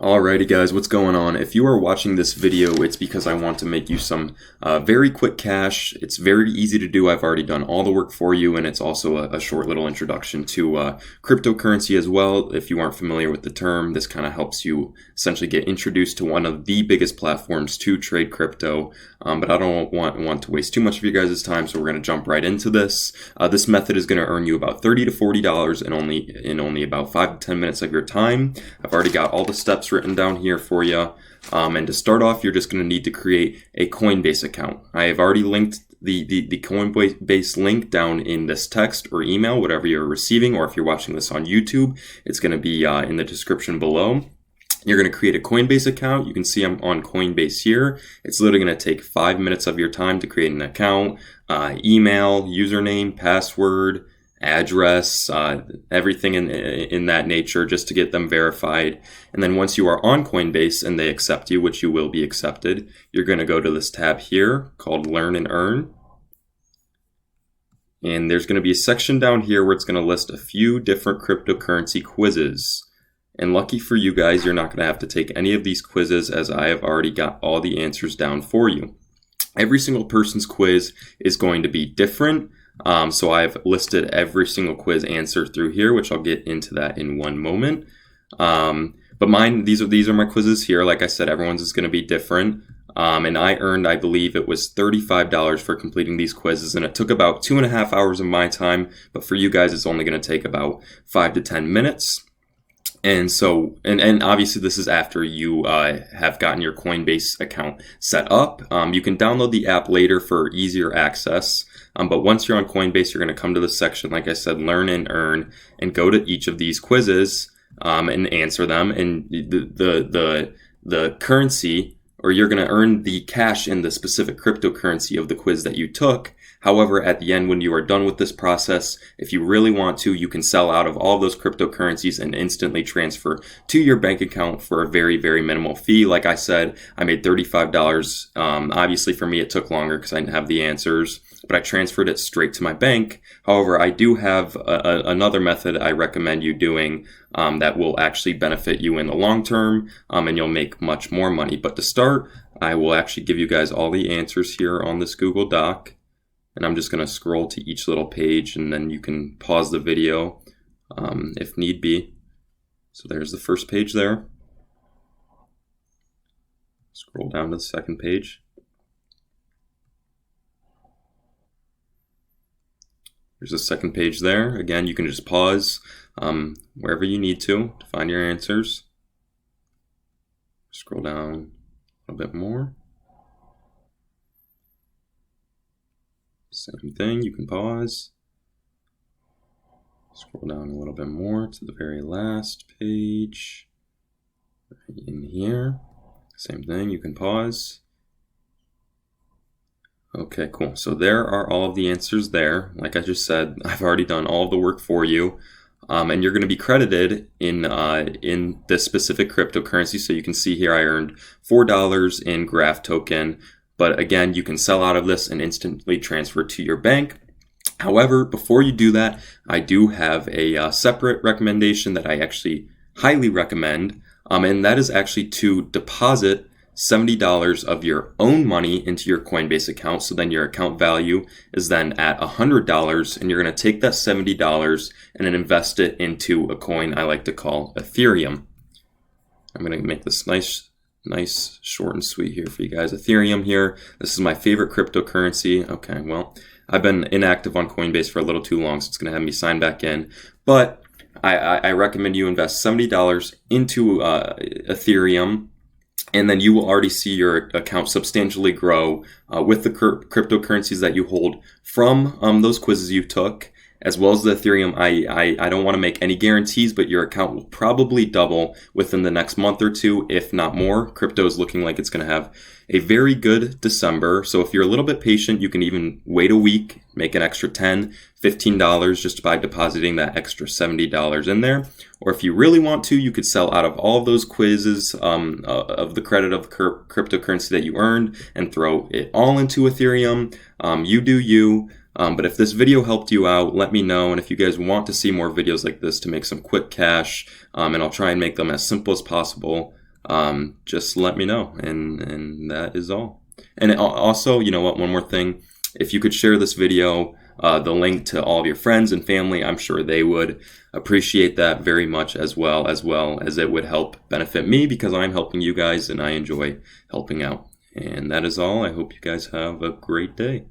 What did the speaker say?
Alrighty guys, what's going on? If you are watching this video, it's because I want to make you some very quick cash. It's very easy to do. I've already done all the work for you, and it's also a short little introduction to cryptocurrency as well. If you aren't familiar with the term, this kind of helps you essentially get introduced to one of the biggest platforms to trade crypto. But I don't want to waste too much of you guys' time, so we're going to jump right into this. This method is going to earn you about $30 to $40 in only about 5 to 10 minutes of your time. I've already got all the steps written down here for you. And to start off, you're just going to need to create a Coinbase account. I have already linked the Coinbase link down in this text or email, whatever you're receiving, or if you're watching this on YouTube, it's going to be in the description below. You're going to create a Coinbase account. You can see I'm on Coinbase here. It's literally going to take 5 minutes of your time to create an account, email, username, password, address, everything in that nature, just to get them verified. And then once you are on Coinbase and they accept you, which you will be accepted, you're going to go to this tab here called Learn and Earn. And there's going to be a section down here where it's going to list a few different cryptocurrency quizzes. And lucky for you guys, you're not going to have to take any of these quizzes, as I have already got all the answers down for you. Every single person's quiz is going to be different. So I've listed every single quiz answer through here, which I'll get into that in one moment. But mine, these are my quizzes here. Like I said, everyone's is going to be different. And I earned, I believe it was $35 for completing these quizzes, and it took about 2.5 hours of my time. But for you guys, it's only going to take about 5 to 10 minutes. And so, and obviously this is after you have gotten your Coinbase account set up. You can download the app later for easier access. But once you're on Coinbase, you're going to come to the section, like I said, Learn and Earn, and go to each of these quizzes and answer them. And the currency, or you're going to earn the cash in the specific cryptocurrency of the quiz that you took. However, at the end, when you are done with this process, if you really want to, you can sell out of all those cryptocurrencies and instantly transfer to your bank account for a very, very minimal fee. Like I said, I made $35. Obviously, for me, it took longer because I didn't have the answers, but I transferred it straight to my bank. However, I do have another method I recommend you doing that will actually benefit you in the long term, and you'll make much more money. But to start, I will actually give you guys all the answers here on this Google Doc. And I'm just going to scroll to each little page, and then you can pause the video if need be. So there's the first page there. Scroll down to the second page. There's the second page there. Again, you can just pause wherever you need to find your answers. Scroll down a little bit more. Same thing, you can pause. Scroll down a little bit more to the very last page. Right in here. Same thing, you can pause. Okay, cool. So there are all of the answers there. Like I just said, I've already done all of the work for you. And you're going to be credited in this specific cryptocurrency. So you can see here I earned $4 in Graph token. But again, you can sell out of this and instantly transfer to your bank. However, before you do that, I do have a separate recommendation that I actually highly recommend. And that is actually to deposit $70 of your own money into your Coinbase account. So then your account value is then at $100, and you're going to take that $70 and then invest it into a coin I like to call Ethereum. I'm going to make this nice, short and sweet here for you guys. Ethereum here. This is my favorite cryptocurrency. Okay, well, I've been inactive on Coinbase for a little too long, so it's going to have me sign back in. But I recommend you invest $70 into Ethereum, and then you will already see your account substantially grow with the cryptocurrencies that you hold from those quizzes you took, as well as the Ethereum. I don't want to make any guarantees, but your account will probably double within the next month or two, if not more. Crypto is looking like it's going to have a very good December. So if you're a little bit patient, you can even wait a week, make an extra $10, $15 just by depositing that extra $70 in there. Or if you really want to, you could sell out of all of those quizzes of the credit of the cryptocurrency that you earned and throw it all into Ethereum. You do you. But if this video helped you out, let me know. And if you guys want to see more videos like this to make some quick cash, and I'll try and make them as simple as possible, just let me know. And that is all. And also, you know what, one more thing. If you could share this video, the link to all of your friends and family, I'm sure they would appreciate that very much, as well as it would help benefit me, because I'm helping you guys and I enjoy helping out. And that is all. I hope you guys have a great day.